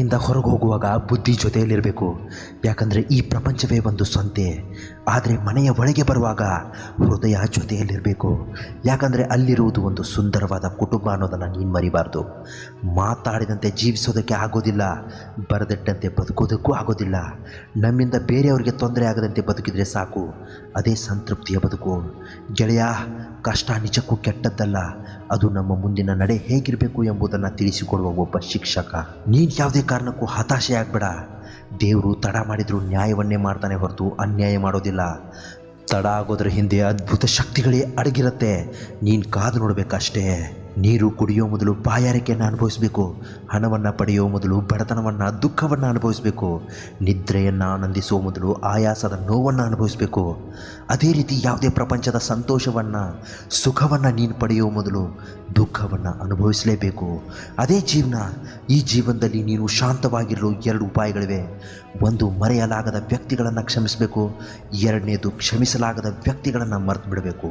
ಮನೆಯಿಂದ ಹೊರಗೆ ಹೋಗುವಾಗ ಬುದ್ಧಿ ಜೊತೆಯಲ್ಲಿರಬೇಕು. ಯಾಕಂದರೆ ಈ ಪ್ರಪಂಚವೇ ಒಂದು ಸಂತೆ. ಆದರೆ ಮನೆಯ ಒಳಗೆ ಬರುವಾಗ ಹೃದಯ ಜೊತೆಯಲ್ಲಿರಬೇಕು. ಯಾಕಂದರೆ ಅಲ್ಲಿರುವುದು ಒಂದು ಸುಂದರವಾದ ಕುಟುಂಬ ಅನ್ನೋದನ್ನು ನೀನು ಮರಿಬಾರ್ದು. ಮಾತಾಡಿದಂತೆ ಜೀವಿಸೋದಕ್ಕೆ ಆಗೋದಿಲ್ಲ, ಬರೆದಿಟ್ಟಂತೆ ಬದುಕೋದಕ್ಕೂ ಆಗೋದಿಲ್ಲ. ನಮ್ಮಿಂದ ಬೇರೆಯವರಿಗೆ ತೊಂದರೆ ಆಗದಂತೆ ಬದುಕಿದರೆ ಸಾಕು, ಅದೇ ಸಂತೃಪ್ತಿಯ ಬದುಕು. ಗೆಳೆಯ, ಕಷ್ಟ ನಿಜಕ್ಕೂ ಕೆಟ್ಟದ್ದಲ್ಲ, ಅದು ನಮ್ಮ ಮುಂದಿನ ನಡೆ ಹೇಗಿರಬೇಕು ಎಂಬುದನ್ನು ತಿಳಿಸಿಕೊಡುವ ಒಬ್ಬ ಶಿಕ್ಷಕ. ನೀನು ಯಾವುದೇ ಕಾರಣಕ್ಕೂ ಹತಾಶೆ ಆಗಬೇಡ. ದೇವರು ತಡ ಮಾಡಿದರೂ ನ್ಯಾಯವನ್ನೇ ಮಾಡ್ತಾನೆ ಹೊರತು ಅನ್ಯಾಯ ಮಾಡೋದಿಲ್ಲ. ತಡ ಆಗೋದ್ರ ಹಿಂದೆ ಅದ್ಭುತ ಶಕ್ತಿಗಳೇ ಅಡಗಿರುತ್ತೆ, ನೀನು ಕಾದು ನೋಡಬೇಕಷ್ಟೇ. ನೀರು ಕುಡಿಯೋ ಮೊದಲು ಬಾಯಾರಿಕೆಯನ್ನು ಅನುಭವಿಸಬೇಕು. ಹಣವನ್ನು ಪಡೆಯೋ ಮೊದಲು ಬಡತನವನ್ನು, ದುಃಖವನ್ನು ಅನುಭವಿಸಬೇಕು. ನಿದ್ರೆಯನ್ನು ಆನಂದಿಸುವ ಮೊದಲು ಆಯಾಸದ ನೋವನ್ನು ಅನುಭವಿಸಬೇಕು. ಅದೇ ರೀತಿ ಯಾವುದೇ ಪ್ರಪಂಚದ ಸಂತೋಷವನ್ನು, ಸುಖವನ್ನು ನೀನು ಪಡೆಯೋ ಮೊದಲು ದುಃಖವನ್ನು ಅನುಭವಿಸಲೇಬೇಕು. ಅದೇ ಜೀವನ. ಈ ಜೀವನದಲ್ಲಿ ನೀನು ಶಾಂತವಾಗಿರಲು 2 ಉಪಾಯಗಳಿವೆ. ಒಂದು, ಮರೆಯಲಾಗದ ವ್ಯಕ್ತಿಗಳನ್ನು ಕ್ಷಮಿಸಬೇಕು. 2ನೇದು, ಕ್ಷಮಿಸಲಾಗದ ವ್ಯಕ್ತಿಗಳನ್ನು ಮರೆತು ಬಿಡಬೇಕು.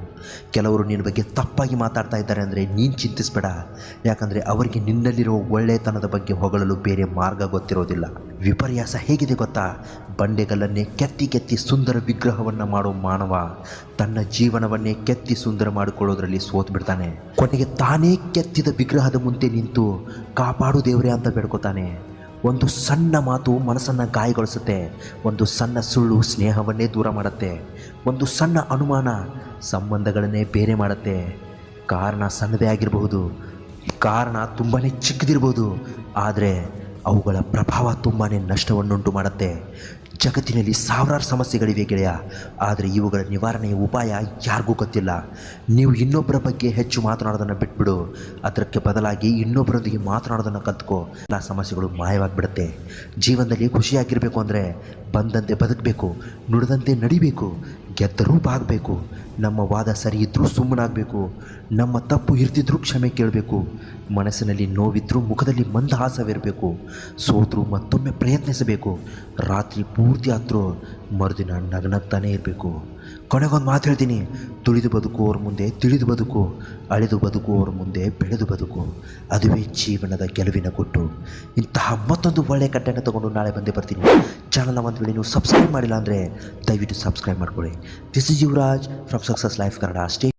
ಕೆಲವರು ನಿನ್ನ ಬಗ್ಗೆ ತಪ್ಪಾಗಿ ಮಾತಾಡ್ತಾ ಇದ್ದಾರೆ ಅಂದರೆ ನೀನು ಚಿಂತಿಸಬೇಡ. ಯಾಕಂದರೆ ಅವರಿಗೆ ನಿನ್ನಲ್ಲಿರೋ ಒಳ್ಳೆಯತನದ ಬಗ್ಗೆ ಹೊಗಳಲು ಬೇರೆ ಮಾರ್ಗ ಗೊತ್ತಿರೋದಿಲ್ಲ. ವಿಪರ್ಯಾಸ ಹೇಗಿದೆ ಗೊತ್ತಾ? ಬಂಡೆಗಲ್ಲನ್ನೇ ಕೆತ್ತಿ ಕೆತ್ತಿ ಸುಂದರ ವಿಗ್ರಹವನ್ನು ಮಾಡೋ ಮಾನವ ತನ್ನ ಜೀವನವನ್ನೇ ಕೆತ್ತಿ ಸುಂದರ ಮಾಡಿಕೊಳ್ಳೋದ್ರಲ್ಲಿ ಸೋತು ಬಿಡ್ತಾನೆ. ಕೊನೆಗೆ ತಾನೇ ಕೆತ್ತಿದ ವಿಗ್ರಹದ ಮುಂದೆ ನಿಂತು ಕಾಪಾಡು ದೇವರೇ ಅಂತ ಬೇಡ್ಕೋತಾನೆ. ಒಂದು ಸಣ್ಣ ಮಾತು ಮನಸ್ಸನ್ನು ಗಾಯಗೊಳಿಸುತ್ತೆ. ಒಂದು ಸಣ್ಣ ಸುಳ್ಳು ಸ್ನೇಹವನ್ನೇ ದೂರ ಮಾಡುತ್ತೆ. ಒಂದು ಸಣ್ಣ ಅನುಮಾನ ಸಂಬಂಧಗಳನ್ನೇ ಬೇರೆ ಮಾಡುತ್ತೆ. ಕಾರಣ ಸಣ್ಣದೇ ಆಗಿರಬಹುದು, ಕಾರಣ ತುಂಬಾ ಚಿಕ್ಕದಿರ್ಬೋದು, ಆದರೆ ಅವುಗಳ ಪ್ರಭಾವ ತುಂಬಾ ನಷ್ಟವನ್ನುಂಟು ಮಾಡುತ್ತೆ. ಜಗತ್ತಿನಲ್ಲಿ ಸಾವಿರಾರು ಸಮಸ್ಯೆಗಳಿವೆ ಗೆಳೆಯ, ಆದರೆ ಇವುಗಳ ನಿವಾರಣೆಯ ಉಪಾಯ ಯಾರಿಗೂ ಗೊತ್ತಿಲ್ಲ. ನೀವು ಇನ್ನೊಬ್ಬರ ಬಗ್ಗೆ ಹೆಚ್ಚು ಮಾತನಾಡೋದನ್ನು ಬಿಟ್ಬಿಡು. ಅದಕ್ಕೆ ಬದಲಾಗಿ ಇನ್ನೊಬ್ಬರೊಂದಿಗೆ ಮಾತನಾಡೋದನ್ನು ಕಲ್ತ್ಕೋ. ಎಲ್ಲ ಸಮಸ್ಯೆಗಳು ಮಾಯವಾಗಿಬಿಡುತ್ತೆ. ಜೀವನದಲ್ಲಿ ಖುಷಿಯಾಗಿರಬೇಕು ಅಂದರೆ ಬಂದಂತೆ ಬದುಕಬೇಕು, ನುಡಿದಂತೆ ನಡಿಬೇಕು, ಗೆದ್ದರೂ ಬಾಗಬೇಕು. ನಮ್ಮ ವಾದ ಸರಿ ಇದ್ದರೂ ಸುಮ್ಮನಾಗಬೇಕು. ನಮ್ಮ ತಪ್ಪು ಇರ್ತಿದ್ರೂ ಕ್ಷಮೆ ಕೇಳಬೇಕು. ಮನಸ್ಸಿನಲ್ಲಿ ನೋವಿದ್ರೂ ಮುಖದಲ್ಲಿ ಮಂದಹಾಸವಿರಬೇಕು. ಸೋತರೂ ಮತ್ತೊಮ್ಮೆ ಪ್ರಯತ್ನಿಸಬೇಕು. ರಾತ್ರಿ ಪೂರ್ತಿ ಆದರೂ ಮರುದಿನ ನಗನಗ್ತಾನೇ ಇರಬೇಕು. ಕೊನೆಗೊಂದು ಮಾತು ಹೇಳ್ತೀನಿ, ತುಳಿದು ಬದುಕುವವ್ರ ಮುಂದೆ ತಿಳಿದು ಬದುಕು, ಅಳೆದು ಬದುಕುವವ್ರ ಮುಂದೆ ಬೆಳೆದು ಬದುಕು. ಅದುವೇ ಜೀವನದ ಗೆಲುವಿನ ಗುಟ್ಟು. ಇಂತಹ ಮತ್ತೊಂದು ಒಳ್ಳೆಯ ಕಂಟೆಂಟ್ ತೊಗೊಂಡು ನಾಳೆ ಬಂದೇ ಬರ್ತೀನಿ. ಚಾನಲ್ನ ಒಂದು ವೇಳೆ ನೀವು ಸಬ್ಸ್ಕ್ರೈಬ್ ಮಾಡಿಲ್ಲ ಅಂದರೆ ದಯವಿಟ್ಟು ಸಬ್ಸ್ಕ್ರೈಬ್ ಮಾಡ್ಕೊಳ್ಳಿ. This is Yuvaraj from success life Kannada.